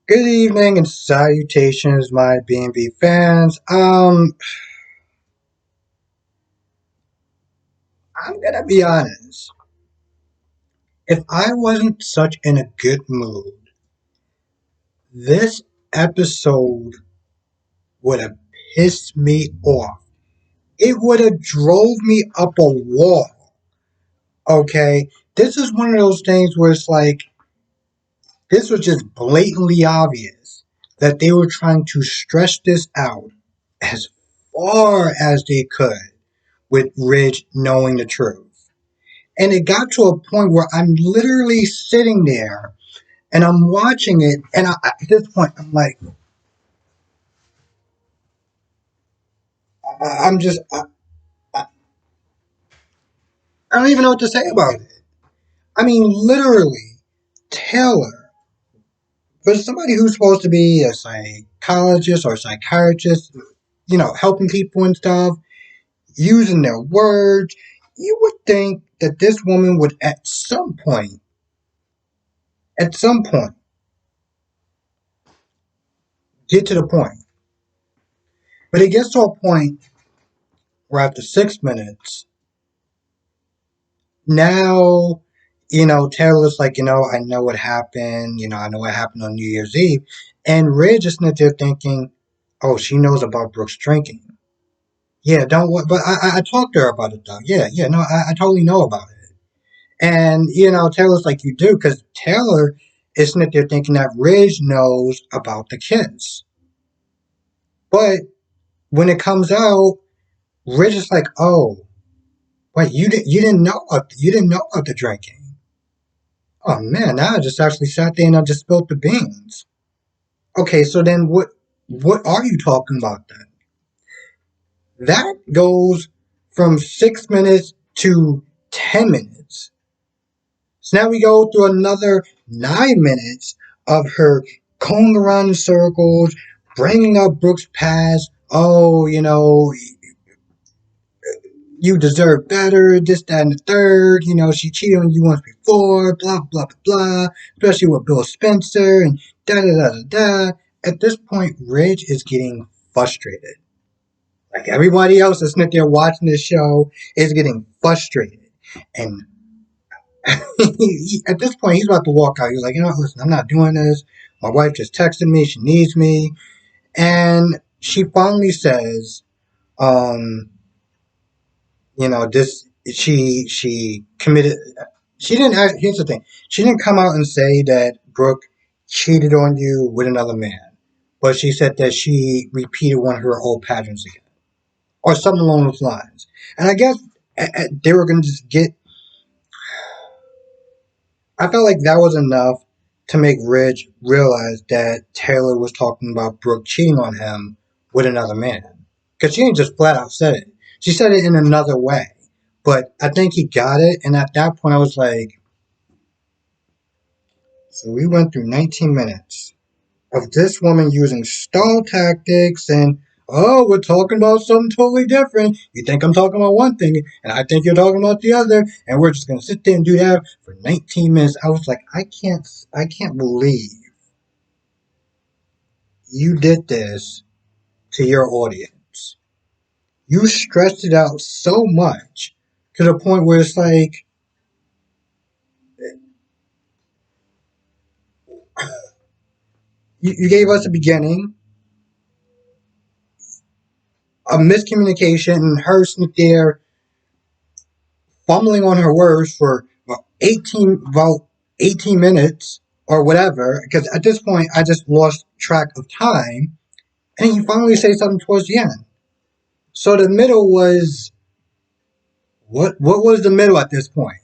Good evening and salutations, my B&B fans. I'm gonna be honest. If I wasn't such in a good mood, this episode would have pissed me off. It would have drove me up a wall. Okay, this is one of those things where it's like this was just blatantly obvious that they were trying to stretch this out as far as they could with Ridge knowing the truth. And it got to a point where I'm literally sitting there and I'm watching it. And at this point, I'm like, I'm just, I don't even know what to say about it. I mean, literally, Taylor, for somebody who's supposed to be a psychologist or a psychiatrist, helping people and stuff, using their words, you would think that this woman would at some point, get to the point. But it gets to a point where after 6 minutes, now, Taylor's like, I know what happened. I know what happened on New Year's Eve. And Ridge is sitting there thinking, oh, she knows about Brooks drinking. Yeah, don't what? But I talked to her about it though. Yeah, yeah, no, I totally know about it. And Taylor's like, you do, because Taylor is sitting there thinking that Ridge knows about the kids. But when it comes out, Ridge is like, oh, wait, you didn't know about the drinking. Oh man, now I just actually sat there and I just spilled the beans. Okay, so then what are you talking about then? That goes from 6 minutes to 10 minutes. So now we go through another 9 minutes of her going around in circles, bringing up Brooks' past. Oh, you deserve better, this, that, and the third. She cheated on you once before, blah, blah, blah, blah, especially with Bill Spencer and da, da, da, da, da. At this point, Ridge is getting frustrated. Like everybody else that's sitting there watching this show is getting frustrated. And at this point, he's about to walk out. He's like, listen, I'm not doing this. My wife just texted me. She needs me. And she finally says, um, this she committed. She didn't. Here's the thing. She didn't come out and say that Brooke cheated on you with another man, but she said that she repeated one of her old patterns again, or something along those lines. And I guess they were going to just get. I felt like that was enough to make Ridge realize that Taylor was talking about Brooke cheating on him with another man, because she didn't just flat out said it. She said it in another way. But I think he got it, and at that point I was like, so we went through 19 minutes of this woman using stall tactics and, oh, we're talking about something totally different. You think I'm talking about one thing, and I think you're talking about the other, and we're just going to sit there and do that for 19 minutes. I was like, I can't believe you did this to your audience. You stressed it out so much to the point where it's like, you gave us a beginning, a miscommunication, and her sitting there fumbling on her words for about 18 minutes or whatever, because at this point I just lost track of time, and he finally says something towards the end. So the middle was, what was the middle at this point?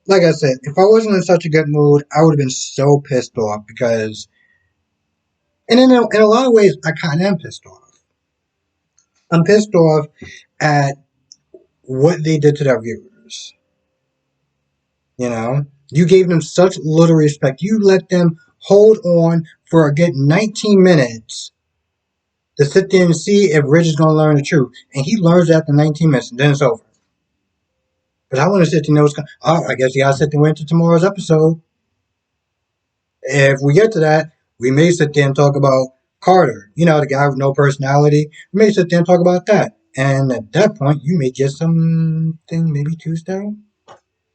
Like I said, if I wasn't in such a good mood, I would have been so pissed off because, and in a lot of ways, I kind of am pissed off. I'm pissed off at what they did to their viewers. You gave them such little respect. You let them hold on for a good 19 minutes to sit there and see if Rich is going to learn the truth. And he learns after 19 minutes, and then it's over. But I want to sit there and know, oh, I guess you got to sit there and wait until tomorrow's episode. If we get to that, we may sit there and talk about Carter, the guy with no personality. We may sit there and talk about that. And at that point, you may get something maybe Tuesday.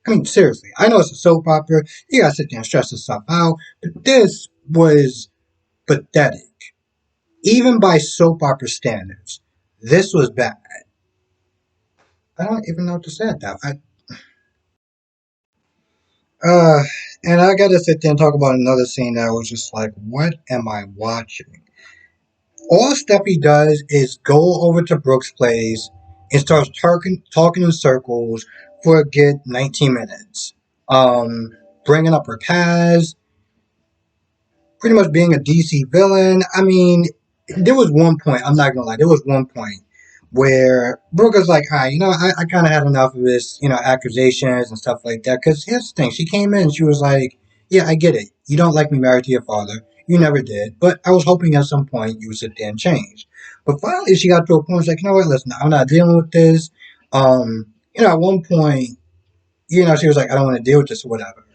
I mean, seriously, I know it's a soap opera. You gotta sit there and stress this stuff out. But this was pathetic. Even by soap opera standards, this was bad. I don't even know what to say at that. Uh, and I gotta sit there and talk about another scene that was just like, what am I watching? All Steffi does is go over to Brooke's place and starts talking in circles for a good 19 minutes. Um, Bringing up her past, pretty much being a DC villain. I mean, there was one point, I'm not gonna lie, there was one point where Brooke was like, all right, I kind of had enough of this, accusations and stuff like that. Because here's the thing, she came in and she was like, yeah, I get it. You don't like me married to your father. You never did. But I was hoping at some point you would sit there and change. But finally, she got to a point, she's like, you know what, listen, I'm not dealing with this. At one point, she was like, I don't want to deal with this or whatever.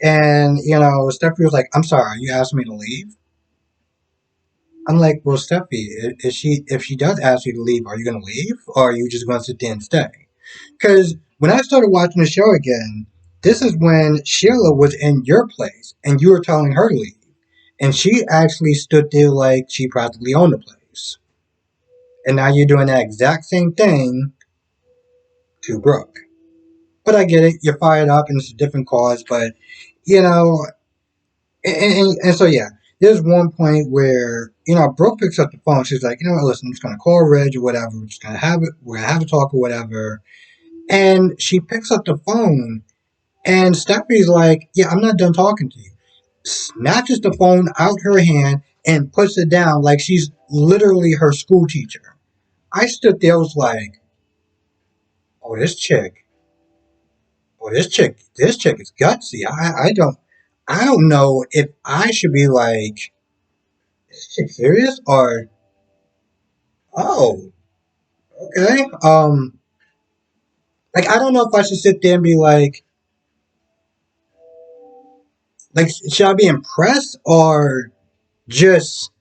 And, Stephanie was like, I'm sorry, you asked me to leave? I'm like, well, Steffi, if she does ask you to leave, are you gonna leave, or are you just gonna sit there and stay? Because when I started watching the show again, this is when Sheila was in your place and you were telling her to leave, and she actually stood there like she practically owned the place. And now you're doing that exact same thing to Brooke. But I get it, you're fired up and it's a different cause, but you know, and so yeah, there's one point where Brooke picks up the phone. She's like, listen, I'm just gonna call Reg or whatever. We're just gonna have it. We're gonna have a talk or whatever. And she picks up the phone, and Stephanie's like, yeah, I'm not done talking to you. Snatches the phone out her hand and puts it down like she's literally her school teacher. I stood there, was like, oh, this chick is gutsy. I don't know if I should be like, is this chick serious or oh, okay. Like I don't know if I should sit there and be like should I be impressed or just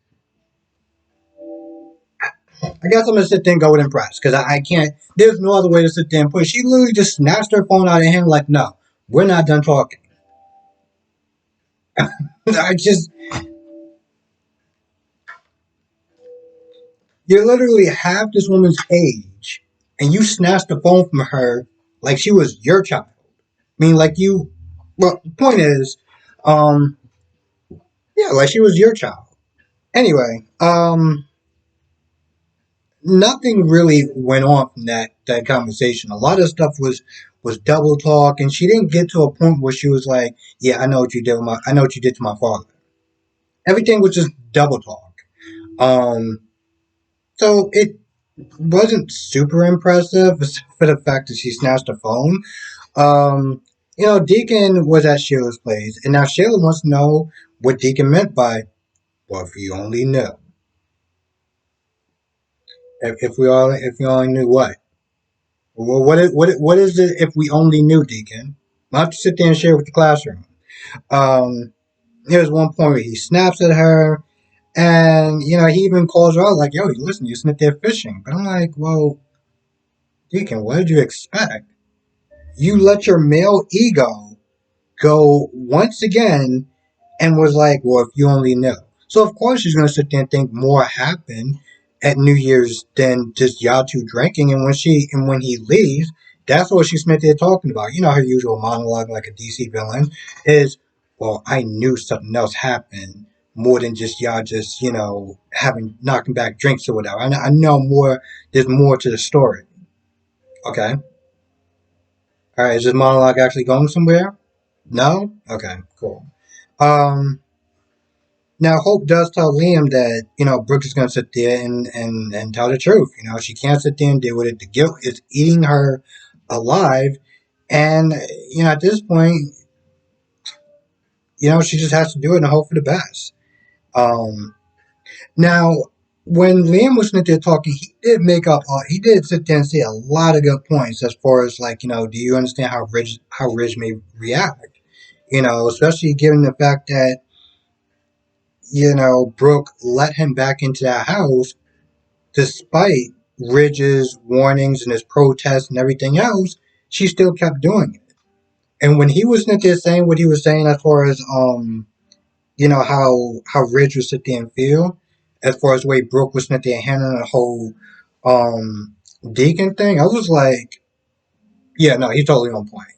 I guess I'm gonna sit there and go with impressed because I can't. There's no other way to sit there and put. It. She literally just snatched her phone out of her hand like, no, we're not done talking. I just you're literally half this woman's age, and you snatched the phone from her like she was your child. I mean, like you. Well, the point is, um, yeah, like she was your child. Anyway, nothing really went on from that conversation. A lot of stuff was double talk, and she didn't get to a point where she was like, "Yeah, I know what you did to my father." Everything was just double talk. Um, so it wasn't super impressive for the fact that she snatched a phone. Um, Deacon was at Sheila's place, and now Sheila wants to know what Deacon meant by, "Well, if you only knew, if we only knew what." Well, what is it if we only knew, Deacon? I'll have to sit there and share with the classroom. Um, There's one point where he snaps at her, and he even calls her out like, "Yo, listen, you sitting there fishing." But I'm like, well, Deacon, what did you expect? You let your male ego go once again and was like, well, if you only knew. So of course she's gonna sit there and think more happened at New Year's than just y'all two drinking. And when he leaves, that's what she's sitting there talking about. Her usual monologue like a DC villain is, well, I knew something else happened more than just y'all just having knocking back drinks or whatever. I know more. There's more to the story. Okay, all right. Is this monologue actually going somewhere? No. Okay, cool. Um, Now, Hope does tell Liam that, Brooke is going to sit there and tell the truth. She can't sit there and deal with it. The guilt is eating her alive. And, at this point, she just has to do it and hope for the best. Um, Now, when Liam was sitting there talking, he did sit there and say a lot of good points as far as, like, do you understand how Ridge may react? Especially given the fact that Brooke let him back into that house despite Ridge's warnings and his protests and everything else. She still kept doing it. And when he was sitting there saying what he was saying as far as how Ridge was sitting there and feel, as far as the way Brooke was sitting there handling the whole Deacon thing, I was like, yeah, no, he's totally on point.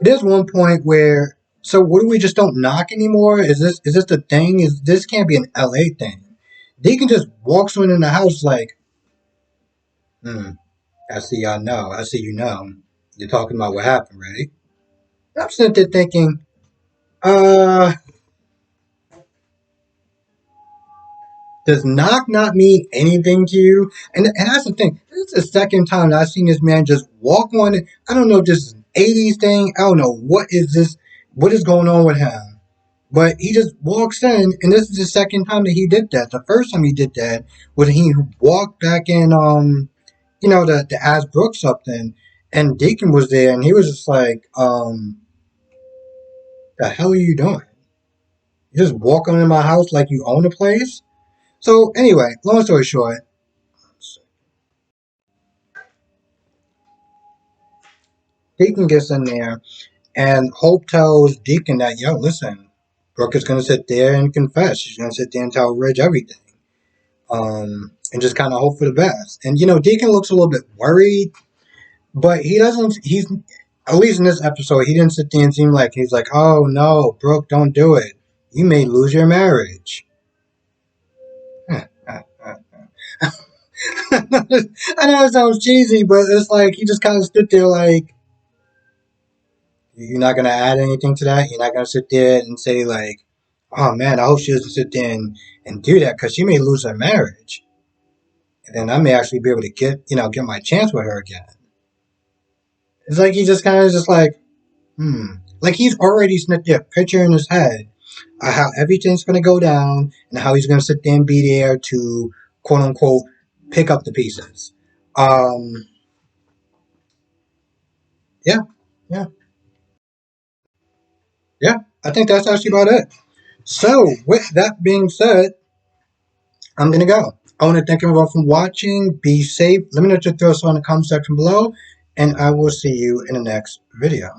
There's one point where, so what do we just don't knock anymore? Is this the thing? Is this can't be an LA thing? Deacon just walks in the house like, hmm, I see y'all know. I see you know. You're talking about what happened, right? I'm sitting there thinking, uh, does knock not mean anything to you? And that's the thing. This is the second time that I've seen this man just walk on it. I don't know if this is an 80s thing. I don't know. What is this? What is going on with him? But he just walks in, and this is the second time that he did that. The first time he did that was he walked back in, to ask Brooke something, and Deacon was there, and he was just like, the hell are you doing? You just walking in my house like you own the place? So anyway, long story short, Deacon gets in there, and Hope tells Deacon that, yo, listen, Brooke is going to sit there and confess. She's going to sit there and tell Ridge everything. And just kind of hope for the best. And, Deacon looks a little bit worried, but he's, at least in this episode, he didn't sit there and seem like, he's like, oh no, Brooke, don't do it. You may lose your marriage. I know it sounds cheesy, but it's like he just kind of stood there like, you're not gonna add anything to that. You're not gonna sit there and say like, oh man, I hope she doesn't sit there and do that because she may lose her marriage, and then I may actually be able to get my chance with her again. It's like he just kind of just like, like he's already snipped there, picture in his head how everything's gonna go down and how he's gonna sit there and be there to quote unquote pick up the pieces. Um, yeah, yeah, yeah. I think that's actually about it. So, with that being said, I'm gonna go. I want to thank everyone for watching. Be safe. Let me know your thoughts on the comment section below, and I will see you in the next video.